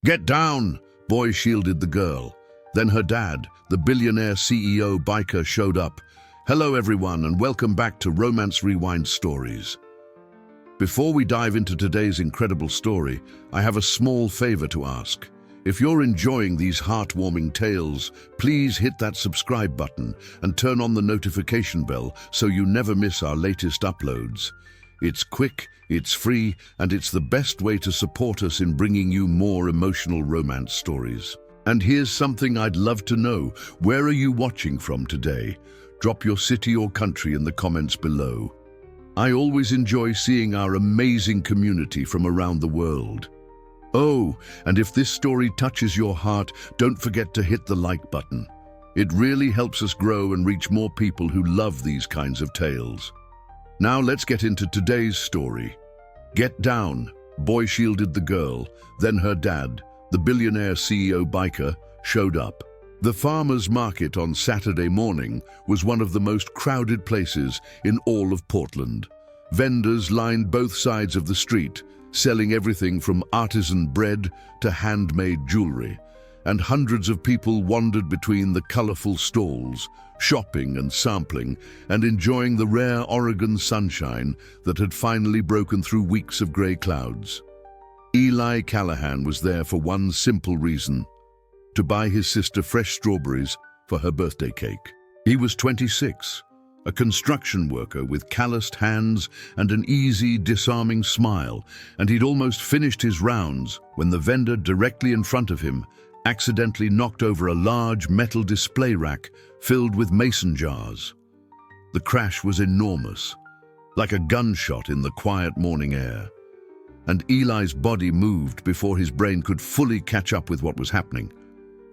"Get down!" Boy shielded the girl. Then her dad, the billionaire CEO biker, showed up. "Hello everyone and welcome back to Romance Rewind Stories." Before we dive into today's incredible story, I have a small favor to ask. If you're enjoying these heartwarming tales, please hit that subscribe button and turn on the notification bell so you never miss our latest uploads. It's quick, it's free, and it's the best way to support us in bringing you more emotional romance stories. And here's something I'd love to know. Where are you watching from today? Drop your city or country in the comments below. I always enjoy seeing our amazing community from around the world. Oh, and if this story touches your heart, don't forget to hit the like button. It really helps us grow and reach more people who love these kinds of tales. Now let's get into today's story. Get down. Boy shielded the girl. Then her dad, the billionaire CEO biker, showed up. The farmers' market on Saturday morning was one of the most crowded places in all of Portland. Vendors lined both sides of the street, selling everything from artisan bread to handmade jewelry, and hundreds of people wandered between the colorful stalls, shopping and sampling, and enjoying the rare Oregon sunshine that had finally broken through weeks of gray clouds. Eli Callahan was there for one simple reason: to buy his sister fresh strawberries for her birthday cake. He was 26, a construction worker with calloused hands and an easy, disarming smile, and he'd almost finished his rounds when the vendor directly in front of him accidentally knocked over a large metal display rack filled with mason jars. The crash was enormous, like a gunshot in the quiet morning air, and Eli's body moved before his brain could fully catch up with what was happening.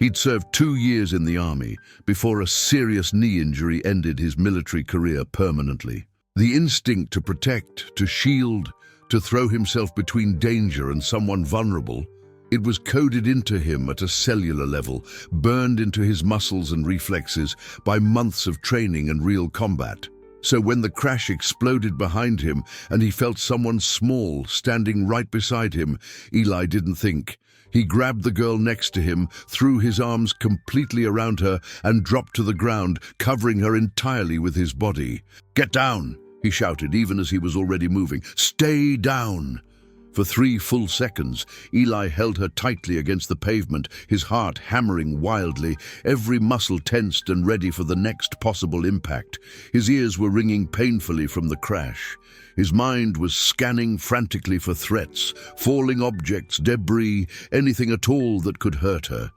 He'd served 2 years in the army before a serious knee injury ended his military career permanently. The instinct to protect, to shield, to throw himself between danger and someone vulnerable, it was coded into him at a cellular level, burned into his muscles and reflexes by months of training and real combat. So when the crash exploded behind him and he felt someone small standing right beside him, Eli didn't think. He grabbed the girl next to him, threw his arms completely around her, and dropped to the ground, covering her entirely with his body. "Get down!" he shouted, even as he was already moving. "Stay down!" For 3 full seconds, Eli held her tightly against the pavement, his heart hammering wildly, every muscle tensed and ready for the next possible impact. His ears were ringing painfully from the crash. His mind was scanning frantically for threats, falling objects, debris, anything at all that could hurt her.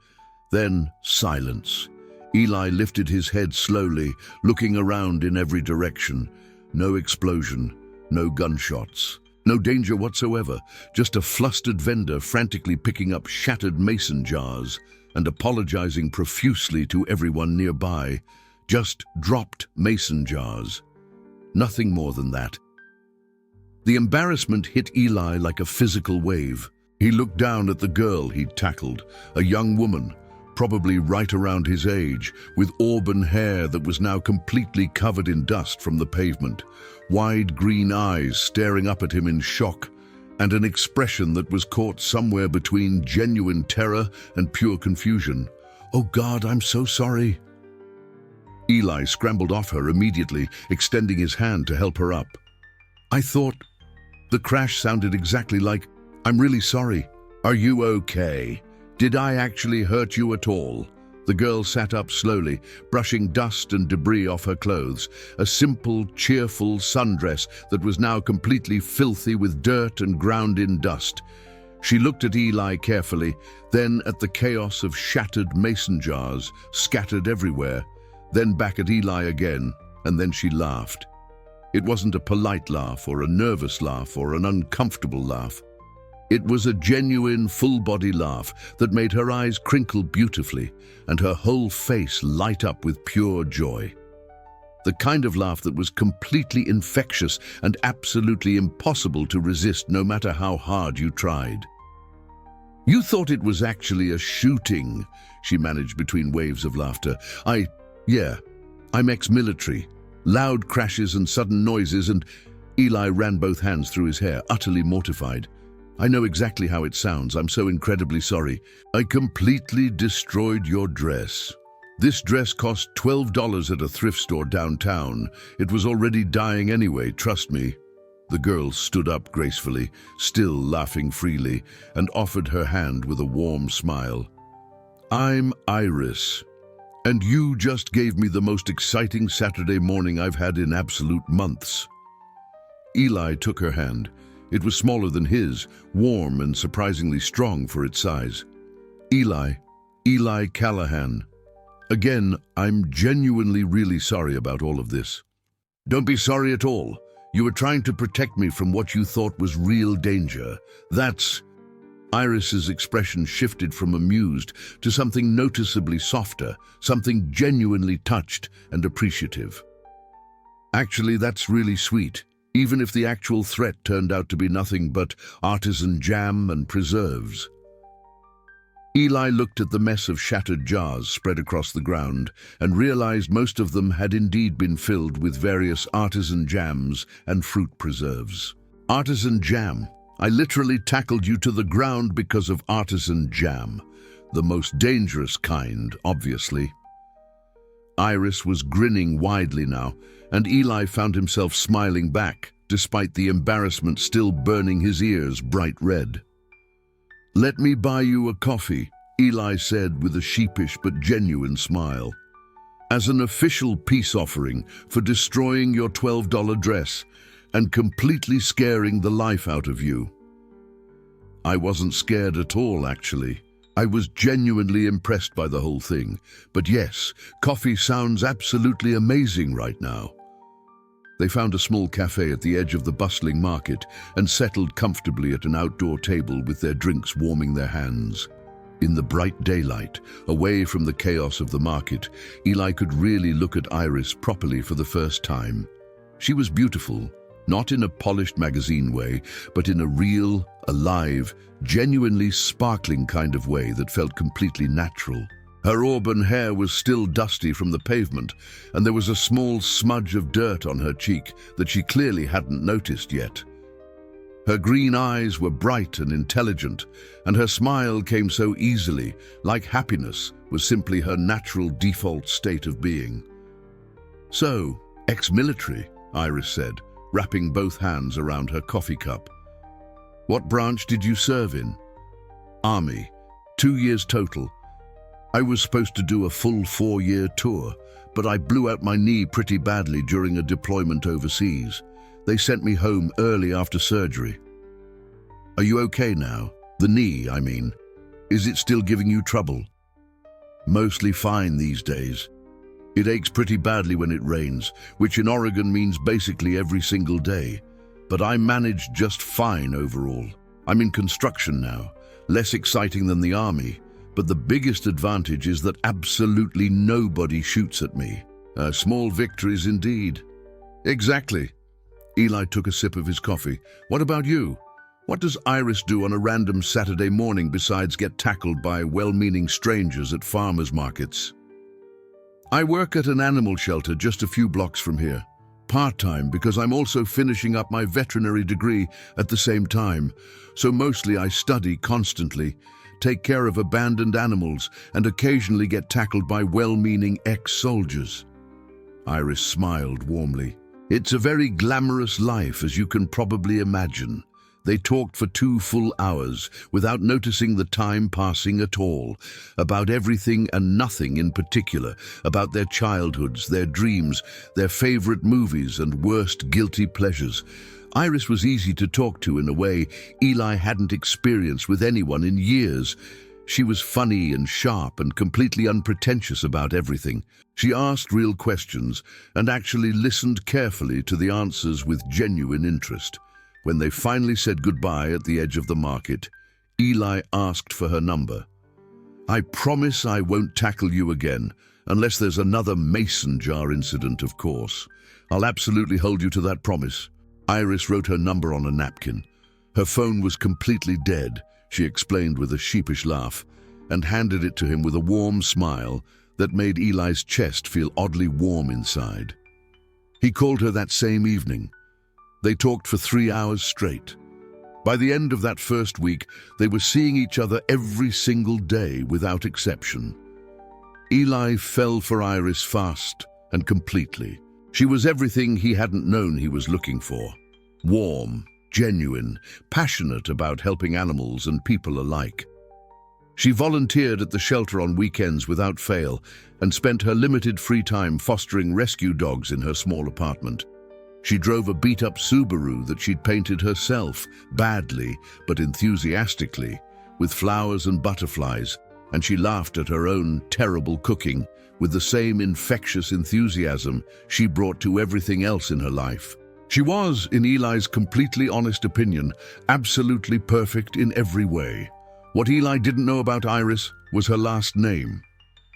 Then silence. Eli lifted his head slowly, looking around in every direction. No explosion, no gunshots. No danger whatsoever, just a flustered vendor frantically picking up shattered mason jars and apologizing profusely to everyone nearby. Just dropped mason jars. Nothing more than that. The embarrassment hit Eli like a physical wave. He looked down at the girl he'd tackled, a young woman, probably right around his age, with auburn hair that was now completely covered in dust from the pavement, wide green eyes staring up at him in shock, and an expression that was caught somewhere between genuine terror and pure confusion. "Oh God, I'm so sorry." Eli scrambled off her immediately, extending his hand to help her up. "I thought..." The crash sounded exactly like, "I'm really sorry. Are you okay? Did I actually hurt you at all?" The girl sat up slowly, brushing dust and debris off her clothes, a simple, cheerful sundress that was now completely filthy with dirt and ground-in dust. She looked at Eli carefully, then at the chaos of shattered mason jars scattered everywhere, then back at Eli again, and then she laughed. It wasn't a polite laugh or a nervous laugh or an uncomfortable laugh. It was a genuine, full-body laugh that made her eyes crinkle beautifully and her whole face light up with pure joy. The kind of laugh that was completely infectious and absolutely impossible to resist no matter how hard you tried. "You thought it was actually a shooting," she managed between waves of laughter. I'm ex-military. Loud crashes and sudden noises and..." Eli ran both hands through his hair, utterly mortified. I know exactly how it sounds. I'm so incredibly sorry. I completely destroyed your dress. This dress cost $12 at a thrift store downtown. It was already dying anyway, trust me." The girl stood up gracefully, still laughing freely, and offered her hand with a warm smile. "I'm Iris, and you just gave me the most exciting Saturday morning I've had in absolute months." Eli took her hand. It was smaller than his, warm and surprisingly strong for its size. Eli Callahan. "Again, I'm genuinely really sorry about all of this." "Don't be sorry at all. You were trying to protect me from what you thought was real danger. That's..." Iris's expression shifted from amused to something noticeably softer, something genuinely touched and appreciative. "Actually, that's really sweet, even if the actual threat turned out to be nothing but artisan jam and preserves." Eli looked at the mess of shattered jars spread across the ground and realized most of them had indeed been filled with various artisan jams and fruit preserves. Artisan jam. I literally tackled you to the ground because of artisan jam. The most dangerous kind, obviously. Iris was grinning widely now, and Eli found himself smiling back, despite the embarrassment still burning his ears bright red. "Let me buy you a coffee," Eli said with a sheepish but genuine smile. "As an official peace offering for destroying your $12 dress and completely scaring the life out of you." I wasn't scared at all, actually. I was genuinely impressed by the whole thing. But yes, coffee sounds absolutely amazing right now. They found a small cafe at the edge of the bustling market and settled comfortably at an outdoor table with their drinks warming their hands. In the bright daylight, away from the chaos of the market, Eli could really look at Iris properly for the first time. She was beautiful, not in a polished magazine way, but in a real, alive, genuinely sparkling kind of way that felt completely natural. Her auburn hair was still dusty from the pavement, and there was a small smudge of dirt on her cheek that she clearly hadn't noticed yet. Her green eyes were bright and intelligent, and her smile came so easily, like happiness was simply her natural default state of being. "So, ex-military," Iris said, wrapping both hands around her coffee cup. "What branch did you serve in?" "Army. 2 years total. I was supposed to do a full 4-year tour, but I blew out my knee pretty badly during a deployment overseas. They sent me home early after surgery." "Are you okay now? The knee, I mean. Is it still giving you trouble?" "Mostly fine these days. It aches pretty badly when it rains, which in Oregon means basically every single day. But I managed just fine overall. I'm in construction now, less exciting than the Army. But the biggest advantage is that absolutely nobody shoots at me. Small victories indeed." "Exactly." Eli took a sip of his coffee. "What about you? What does Iris do on a random Saturday morning besides get tackled by well-meaning strangers at farmers markets?" "I work at an animal shelter just a few blocks from here. Part-time because I'm also finishing up my veterinary degree at the same time. So mostly I study constantly, take care of abandoned animals, and occasionally get tackled by well-meaning ex-soldiers." Iris smiled warmly. "It's a very glamorous life, as you can probably imagine." They talked for 2 full hours, without noticing the time passing at all, about everything and nothing in particular, about their childhoods, their dreams, their favorite movies and worst guilty pleasures. Iris was easy to talk to in a way Eli hadn't experienced with anyone in years. She was funny and sharp and completely unpretentious about everything. She asked real questions and actually listened carefully to the answers with genuine interest. When they finally said goodbye at the edge of the market, Eli asked for her number. "I promise I won't tackle you again, unless there's another mason jar incident, of course. I'll absolutely hold you to that promise." Iris wrote her number on a napkin. Her phone was completely dead, she explained with a sheepish laugh, and handed it to him with a warm smile that made Eli's chest feel oddly warm inside. He called her that same evening. They talked for 3 hours straight. By the end of that first week, they were seeing each other every single day without exception. Eli fell for Iris fast and completely. She was everything he hadn't known he was looking for. Warm, genuine, passionate about helping animals and people alike. She volunteered at the shelter on weekends without fail and spent her limited free time fostering rescue dogs in her small apartment. She drove a beat-up Subaru that she'd painted herself, badly but enthusiastically, with flowers and butterflies, and she laughed at her own terrible cooking with the same infectious enthusiasm she brought to everything else in her life. She was, in Eli's completely honest opinion, absolutely perfect in every way. What Eli didn't know about Iris was her last name.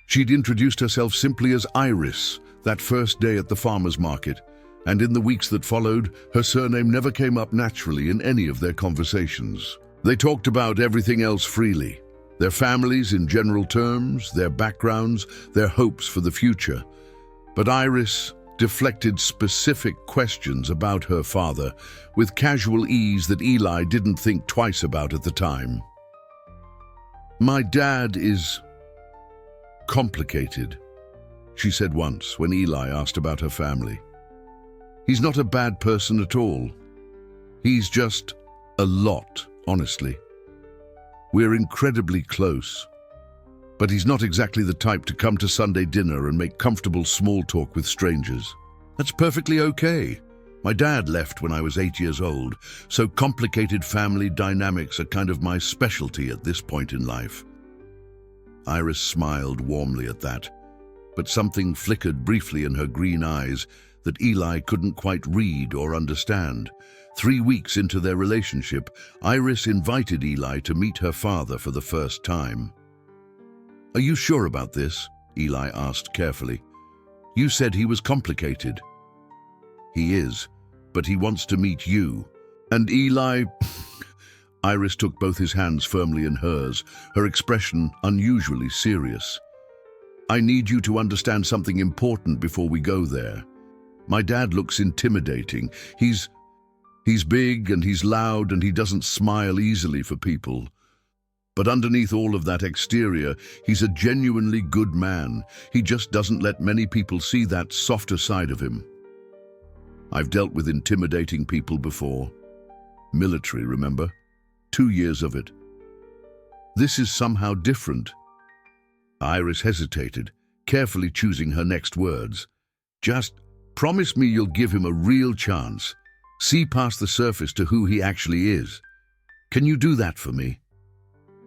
She'd introduced herself simply as Iris that first day at the farmer's market, and in the weeks that followed, her surname never came up naturally in any of their conversations. They talked about everything else freely. Their families in general terms, their backgrounds, their hopes for the future. But Iris deflected specific questions about her father with casual ease that Eli didn't think twice about at the time. "My dad is complicated," she said once when Eli asked about her family. "He's not a bad person at all. He's just a lot, honestly. We're incredibly close, but he's not exactly the type to come to Sunday dinner and make comfortable small talk with strangers. That's perfectly okay. My dad left when I was 8 years old, so complicated family dynamics are kind of my specialty at this point in life." Iris smiled warmly at that, but something flickered briefly in her green eyes that Eli couldn't quite read or understand. 3 weeks into their relationship, Iris invited Eli to meet her father for the first time. "Are you sure about this?" Eli asked carefully. "You said he was complicated." "He is, but he wants to meet you." And Eli... Iris took both his hands firmly in hers, her expression unusually serious. "I need you to understand something important before we go there. My dad looks intimidating. He's big and he's loud and he doesn't smile easily for people. But underneath all of that exterior, he's a genuinely good man. He just doesn't let many people see that softer side of him. I've dealt with intimidating people before. Military, remember? 2 years of it. This is somehow different." Iris hesitated, carefully choosing her next words. "Just promise me you'll give him a real chance. See past the surface to who he actually is. Can you do that for me?"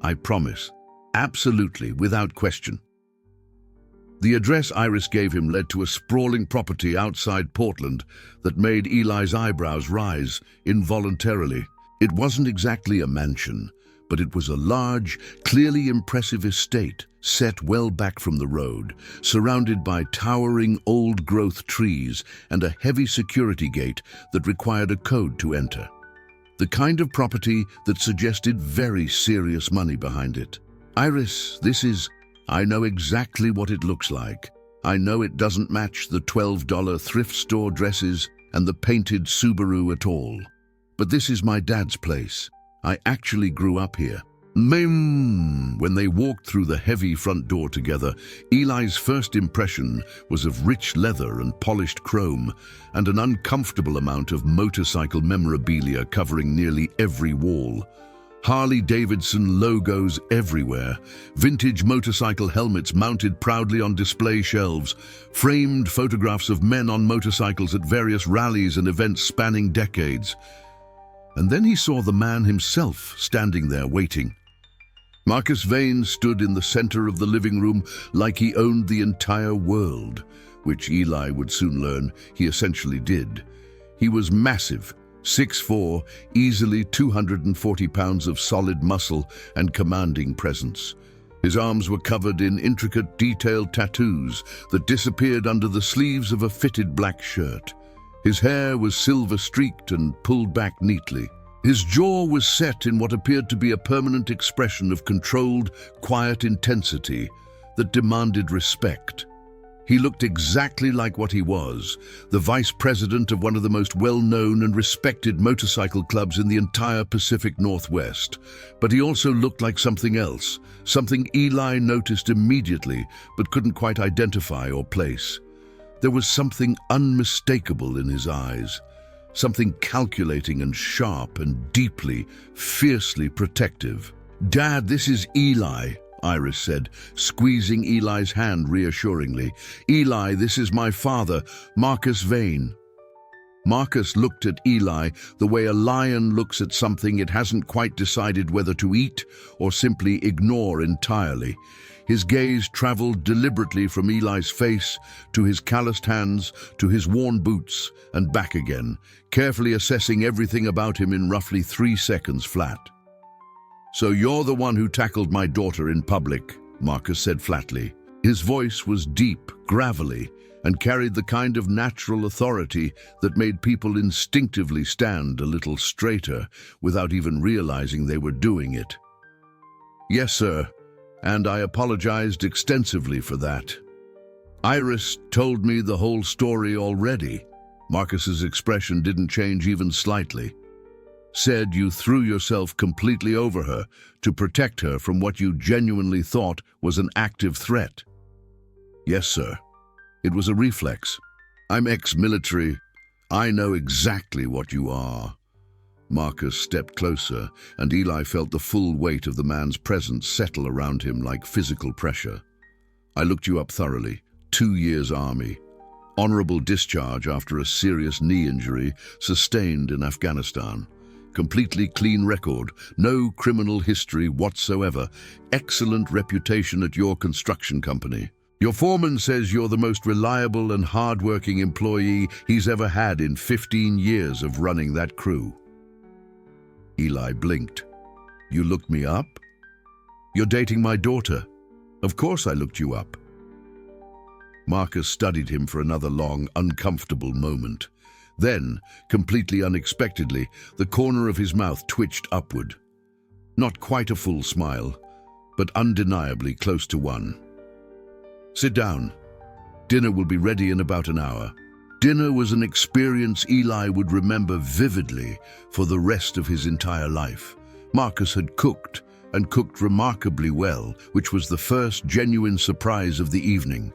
"I promise. Absolutely, without question." The address Iris gave him led to a sprawling property outside Portland that made Eli's eyebrows rise involuntarily. It wasn't exactly a mansion, but it was a large, clearly impressive estate set well back from the road, surrounded by towering old-growth trees and a heavy security gate that required a code to enter. The kind of property that suggested very serious money behind it. "Iris, I know exactly what it looks like. I know it doesn't match the $12 thrift store dresses and the painted Subaru at all. But this is my dad's place. I actually grew up here." When they walked through the heavy front door together, Eli's first impression was of rich leather and polished chrome, and an uncomfortable amount of motorcycle memorabilia covering nearly every wall. Harley-Davidson logos everywhere, vintage motorcycle helmets mounted proudly on display shelves, framed photographs of men on motorcycles at various rallies and events spanning decades. And then he saw the man himself standing there waiting. Marcus Vane stood in the center of the living room like he owned the entire world, which Eli would soon learn he essentially did. He was massive, 6'4", easily 240 pounds of solid muscle and commanding presence. His arms were covered in intricate, detailed tattoos that disappeared under the sleeves of a fitted black shirt. His hair was silver-streaked and pulled back neatly. His jaw was set in what appeared to be a permanent expression of controlled, quiet intensity that demanded respect. He looked exactly like what he was, the vice president of one of the most well-known and respected motorcycle clubs in the entire Pacific Northwest. But he also looked like something else, something Eli noticed immediately but couldn't quite identify or place. There was something unmistakable in his eyes, something calculating and sharp and deeply, fiercely protective. "Dad, this is Eli," Iris said, squeezing Eli's hand reassuringly. "Eli, this is my father, Marcus Vane." Marcus looked at Eli the way a lion looks at something it hasn't quite decided whether to eat or simply ignore entirely. His gaze traveled deliberately from Eli's face to his calloused hands to his worn boots and back again, carefully assessing everything about him in roughly 3 seconds flat. "So you're the one who tackled my daughter in public," Marcus said flatly. His voice was deep, gravelly, and carried the kind of natural authority that made people instinctively stand a little straighter without even realizing they were doing it. "Yes, sir, and I apologized extensively for that." "Iris told me the whole story already." Marcus's expression didn't change even slightly. "Said you threw yourself completely over her to protect her from what you genuinely thought was an active threat." "Yes, sir. It was a reflex. I'm ex-military. I know exactly what you are." Marcus stepped closer, and Eli felt the full weight of the man's presence settle around him like physical pressure. "I looked you up thoroughly. 2 years Army. Honorable discharge after a serious knee injury sustained in Afghanistan. Completely clean record, no criminal history whatsoever. Excellent reputation at your construction company. Your foreman says you're the most reliable and hard-working employee he's ever had in 15 years of running that crew." Eli blinked. "You looked me up? You're dating my daughter. Of course I looked you up." Marcus studied him for another long, uncomfortable moment. Then, completely unexpectedly, the corner of his mouth twitched upward. Not quite a full smile, but undeniably close to one. "Sit down. Dinner will be ready in about an hour." Dinner was an experience Eli would remember vividly for the rest of his entire life. Marcus had cooked, and cooked remarkably well, which was the first genuine surprise of the evening.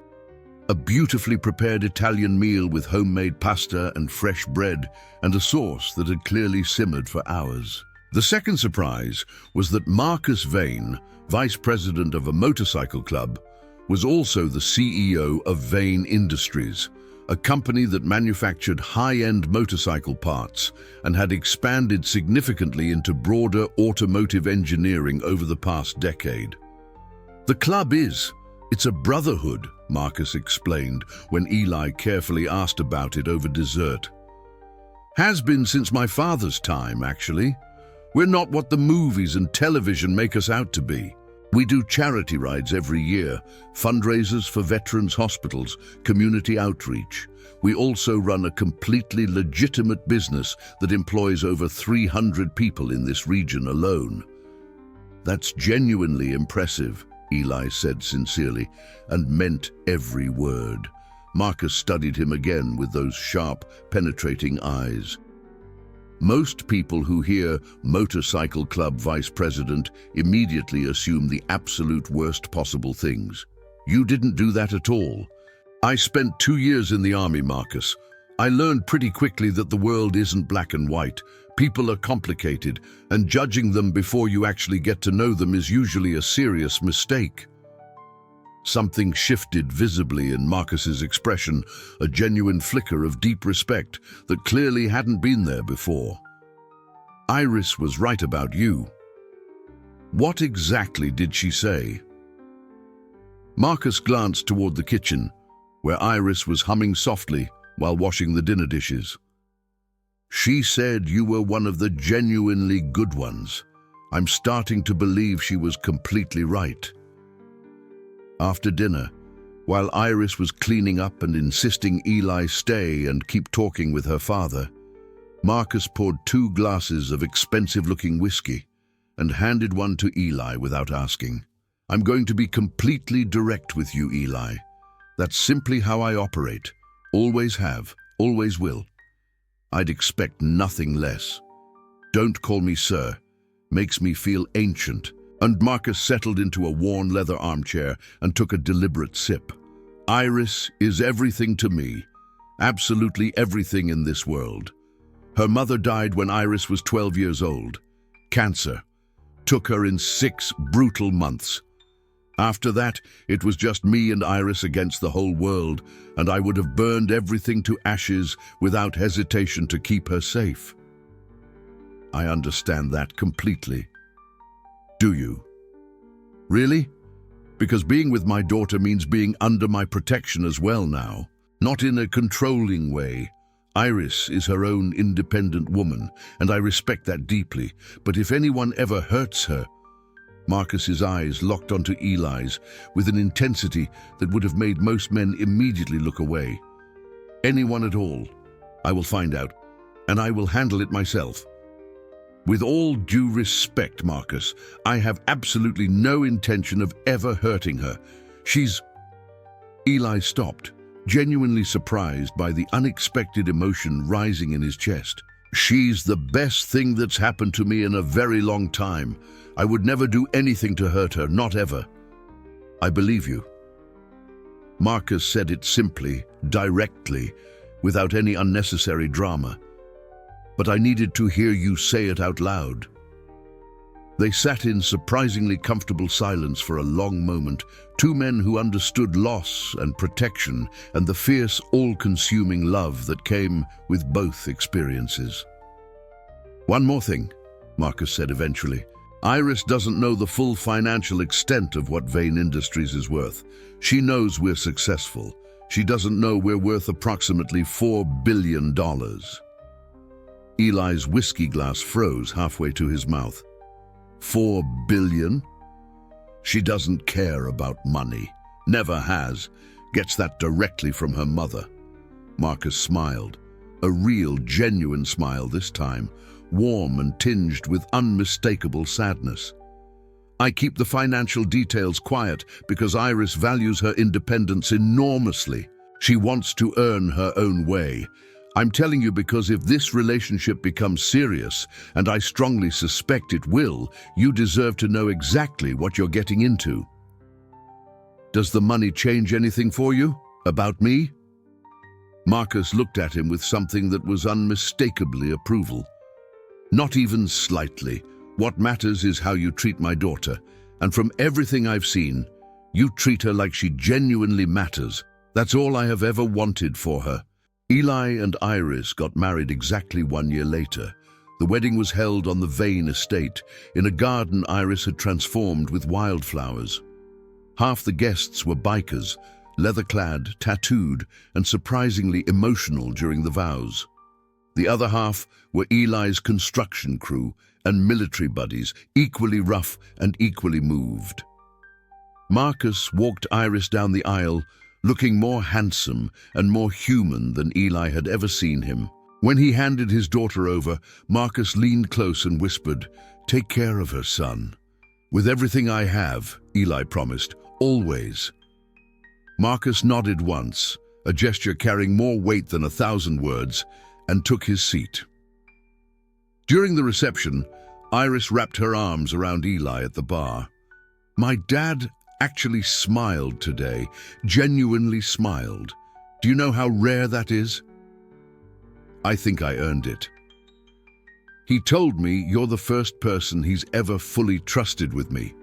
A beautifully prepared Italian meal with homemade pasta and fresh bread, and a sauce that had clearly simmered for hours. The second surprise was that Marcus Vane, vice president of a motorcycle club, was also the CEO of Vane Industries, a company that manufactured high-end motorcycle parts and had expanded significantly into broader automotive engineering over the past decade. "The club it's a brotherhood," Marcus explained when Eli carefully asked about it over dessert. "Has been since my father's time, actually. We're not what the movies and television make us out to be. We do charity rides every year, fundraisers for veterans' hospitals, community outreach. We also run a completely legitimate business that employs over 300 people in this region alone." "That's genuinely impressive," Eli said sincerely, and meant every word. Marcus studied him again with those sharp, penetrating eyes. Most people who hear motorcycle club vice president immediately assume the absolute worst possible things. You didn't do that at all. "I spent 2 years in the Army, Marcus. I learned pretty quickly that the world isn't black and white. People are complicated, and judging them before you actually get to know them is usually a serious mistake." Something shifted visibly in Marcus's expression, a genuine flicker of deep respect that clearly hadn't been there before. "Iris was right about you." "What exactly did she say?" Marcus glanced toward the kitchen, where Iris was humming softly while washing the dinner dishes. "She said you were one of the genuinely good ones. I'm starting to believe she was completely right." After dinner, while Iris was cleaning up and insisting Eli stay and keep talking with her father, Marcus poured 2 glasses of expensive-looking whiskey and handed one to Eli without asking. "I'm going to be completely direct with you, Eli. That's simply how I operate. Always have, always will. I'd expect nothing less. Don't call me sir. Makes me feel ancient. And Marcus settled into a worn leather armchair and took a deliberate sip. Iris is everything to me. Absolutely everything in this world. Her mother died when Iris was 12 years old. Cancer. Took her in 6 brutal months. After that, it was just me and Iris against the whole world, and I would have burned everything to ashes without hesitation to keep her safe. I understand that completely. Do you? Really? Because being with my daughter means being under my protection as well now. Not in a controlling way. Iris is her own independent woman, and I respect that deeply. But if anyone ever hurts her... Marcus's eyes locked onto Eli's with an intensity that would have made most men immediately look away. Anyone at all, I will find out, and I will handle it myself. With all due respect, Marcus, I have absolutely no intention of ever hurting her. She's... Eli stopped, genuinely surprised by the unexpected emotion rising in his chest. She's the best thing that's happened to me in a very long time. I would never do anything to hurt her, not ever. I believe you. Marcus said it simply, directly, without any unnecessary drama. But I needed to hear you say it out loud. They sat in surprisingly comfortable silence for a long moment, two men who understood loss and protection and the fierce, all-consuming love that came with both experiences. One more thing, Marcus said eventually. Iris doesn't know the full financial extent of what Vane Industries is worth. She knows we're successful. She doesn't know we're worth approximately $4 billion. Eli's whiskey glass froze halfway to his mouth. 4 billion? She doesn't care about money. Never has. Gets that directly from her mother. Marcus smiled. A real, genuine smile this time. Warm and tinged with unmistakable sadness. I keep the financial details quiet because Iris values her independence enormously. She wants to earn her own way. I'm telling you because if this relationship becomes serious, and I strongly suspect it will, you deserve to know exactly what you're getting into. Does the money change anything for you? About me? Marcus looked at him with something that was unmistakably approval. Not even slightly. What matters is how you treat my daughter, and from everything I've seen, you treat her like she genuinely matters. That's all I have ever wanted for her. Eli and Iris got married exactly 1 year later. The wedding was held on the Vane estate, in a garden Iris had transformed with wildflowers. Half the guests were bikers, leather-clad, tattooed, and surprisingly emotional during the vows. The other half were Eli's construction crew and military buddies, equally rough and equally moved. Marcus walked Iris down the aisle, looking more handsome and more human than Eli had ever seen him. When he handed his daughter over, Marcus leaned close and whispered, "Take care of her, son." "With everything I have," Eli promised, "always." Marcus nodded once, a gesture carrying more weight than 1,000 words, and took his seat. During the reception, Iris wrapped her arms around Eli at the bar. "My dad actually smiled today, genuinely smiled. Do you know how rare that is? I think I earned it. He told me you're the first person he's ever fully trusted with me."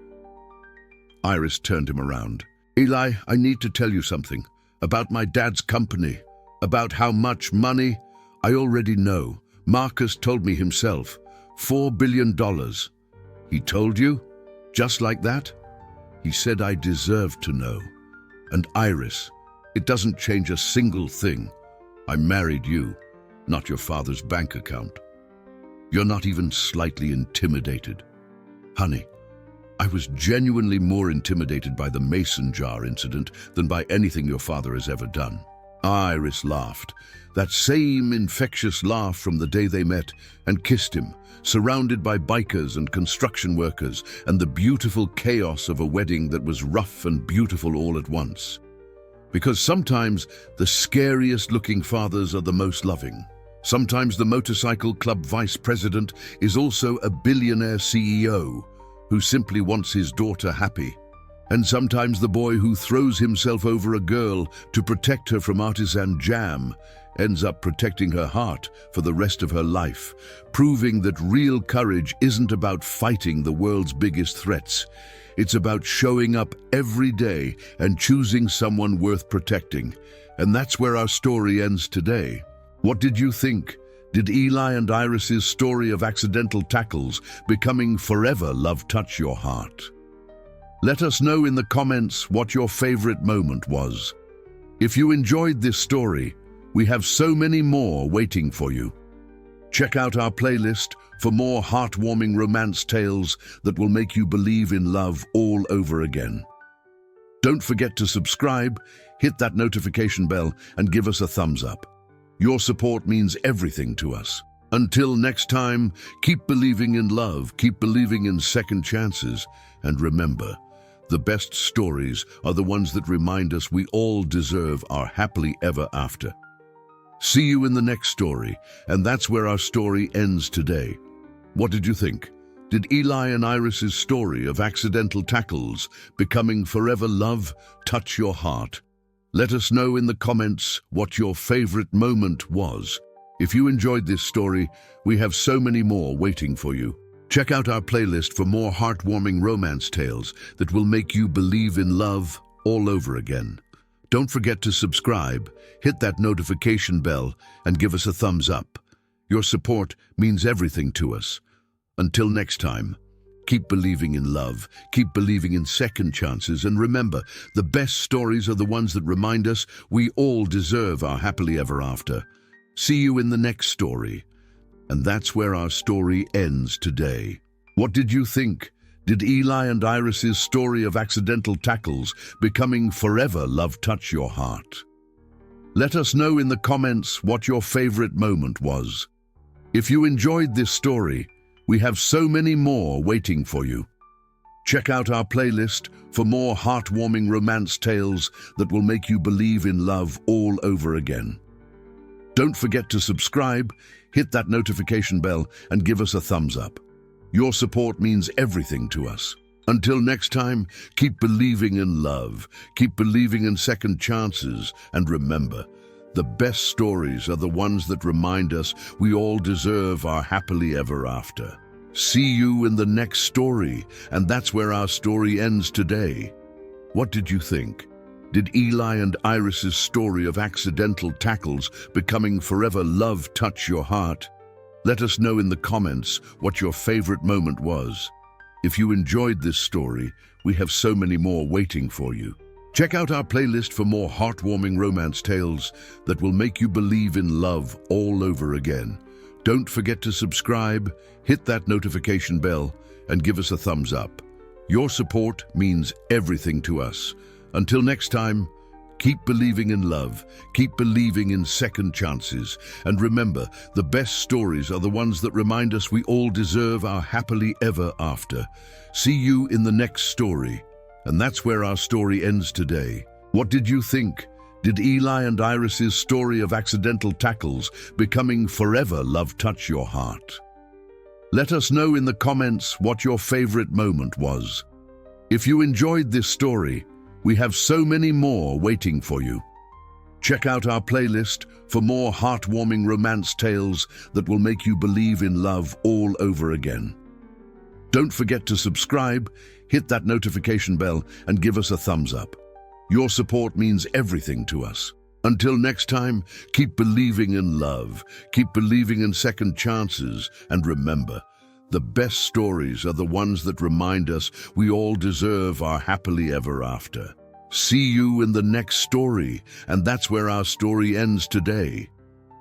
Iris turned him around. "Eli, I need to tell you something. About my dad's company. About how much money. I already know. Marcus told me himself. $4 billion. He told you? Just like that? He said I deserved to know. And Iris, it doesn't change a single thing. I married you, not your father's bank account. You're not even slightly intimidated. Honey, I was genuinely more intimidated by the mason jar incident than by anything your father has ever done." Iris laughed, that same infectious laugh from the day they met, and kissed him, surrounded by bikers and construction workers and the beautiful chaos of a wedding that was rough and beautiful all at once. Because sometimes the scariest looking fathers are the most loving. Sometimes the motorcycle club vice president is also a billionaire CEO who simply wants his daughter happy. And sometimes the boy who throws himself over a girl to protect her from artisan jam ends up protecting her heart for the rest of her life, proving that real courage isn't about fighting the world's biggest threats. It's about showing up every day and choosing someone worth protecting. And that's where our story ends today. What did you think? Did Eli and Iris's story of accidental tackles becoming forever love touch your heart? Let us know in the comments what your favorite moment was. If you enjoyed this story, we have so many more waiting for you. Check out our playlist for more heartwarming romance tales that will make you believe in love all over again. Don't forget to subscribe, hit that notification bell, and give us a thumbs up. Your support means everything to us. Until next time, keep believing in love, keep believing in second chances, and remember, the best stories are the ones that remind us we all deserve our happily ever after. See you in the next story, and that's where our story ends today. What did you think? Did Eli and Iris's story of accidental tackles becoming forever love touch your heart? Let us know in the comments what your favorite moment was. If you enjoyed this story, we have so many more waiting for you. Check out our playlist for more heartwarming romance tales that will make you believe in love all over again. Don't forget to subscribe, hit that notification bell, and give us a thumbs up. Your support means everything to us. Until next time, keep believing in love, keep believing in second chances, and remember, the best stories are the ones that remind us we all deserve our happily ever after. See you in the next story. And that's where our story ends today. What did you think? Did Eli and Iris's story of accidental tackles becoming forever love touch your heart? Let us know in the comments what your favorite moment was. If you enjoyed this story, we have so many more waiting for you. Check out our playlist for more heartwarming romance tales that will make you believe in love all over again. Don't forget to subscribe, hit that notification bell, and give us a thumbs up. Your support means everything to us. Until next time, keep believing in love, keep believing in second chances, and remember, the best stories are the ones that remind us we all deserve our happily ever after. See you in the next story, and that's where our story ends today. What did you think? Did Eli and Iris's story of accidental tackles becoming forever love touch your heart? Let us know in the comments what your favorite moment was. If you enjoyed this story, we have so many more waiting for you. Check out our playlist for more heartwarming romance tales that will make you believe in love all over again. Don't forget to subscribe, hit that notification bell, and give us a thumbs up. Your support means everything to us. Until next time, keep believing in love, keep believing in second chances, and remember, the best stories are the ones that remind us we all deserve our happily ever after. See you in the next story. And that's where our story ends today. What did you think? Did Eli and Iris's story of accidental tackles becoming forever love touch your heart? Let us know in the comments what your favorite moment was. If you enjoyed this story, we have so many more waiting for you. Check out our playlist for more heartwarming romance tales that will make you believe in love all over again. Don't forget to subscribe, hit that notification bell, and give us a thumbs up. Your support means everything to us. Until next time, keep believing in love, keep believing in second chances, and remember, the best stories are the ones that remind us we all deserve our happily ever after. See you in the next story, and that's where our story ends today.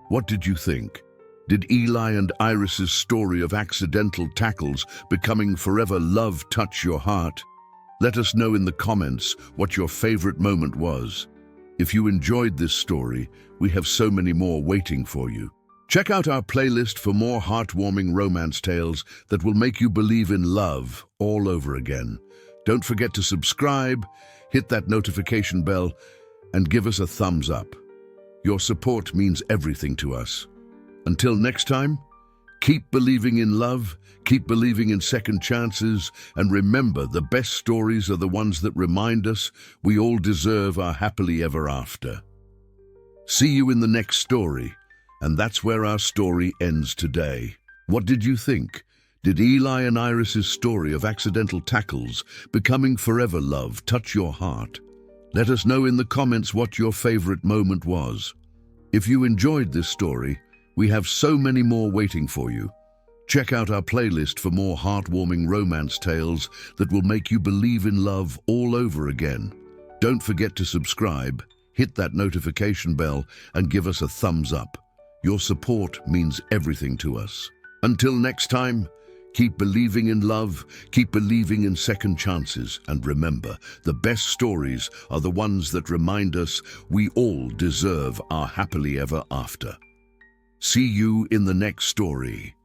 What did you think? Did Eli and Iris's story of accidental tackles becoming forever love touch your heart? Let us know in the comments what your favorite moment was. If you enjoyed this story, we have so many more waiting for you. Check out our playlist for more heartwarming romance tales that will make you believe in love all over again. Don't forget to subscribe, hit that notification bell, and give us a thumbs up. Your support means everything to us. Until next time, keep believing in love, keep believing in second chances, and remember, the best stories are the ones that remind us we all deserve our happily ever after. See you in the next story, and that's where our story ends today. What did you think? Did Eli and Iris's story of accidental tackles becoming forever love touch your heart? Let us know in the comments what your favorite moment was. If you enjoyed this story, we have so many more waiting for you. Check out our playlist for more heartwarming romance tales that will make you believe in love all over again. Don't forget to subscribe, hit that notification bell, and give us a thumbs up. Your support means everything to us. Until next time, keep believing in love, keep believing in second chances, and remember, the best stories are the ones that remind us we all deserve our happily ever after. See you in the next story.